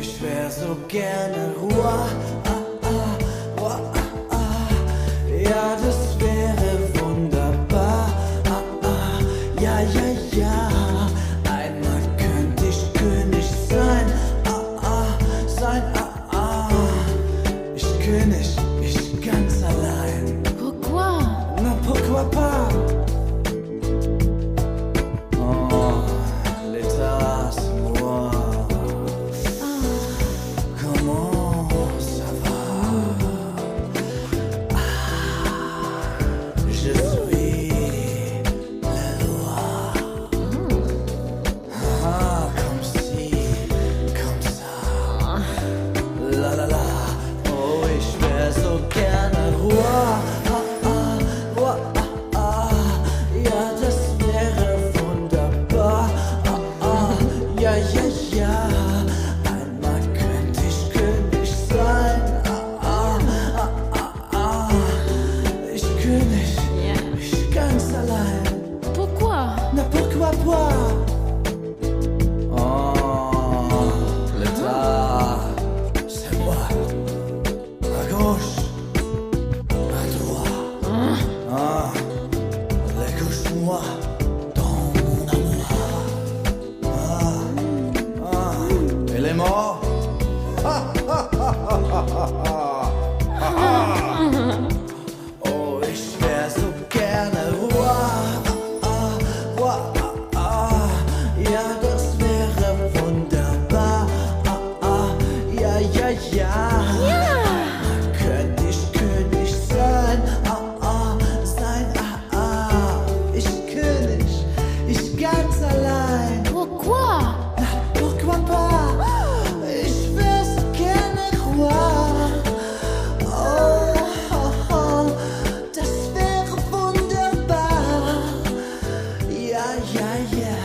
ich wär so gerne Roi. Roi, ja, das wäre wunderbar. Ja, ja, ja. Einmal könnte ich König sein. Sein, ich König, ich ganz allein. Pourquoi? Na, pourquoi pas? Oh, l'état, c'est moi. Comment ça va? Je suis la loi. Comme si, comme ça. La la la. Oh, ich wär so gerne Roi. Roi, ja, das wäre wunderbar. Ja, ja, ja. Einmal könnte ich König sein. Ich König, Ja. ich ganz allein. Pourquoi? Na, pourquoi pas? Oh, l'état, c'est moi. À gauche, à droite. Couche-moi dans mon amour. Elle est morte. Oh, ich wär so gerne Roi. Roi, ja, das wäre wunderbar. Ja, ja, ja. Könnte ich König sein. Sein, ich König, ich ganz allein. Pourquoi? Pourquoi pas? Ich wär so gerne Roi. Oh, das wäre wunderbar. Ja, ja, ja.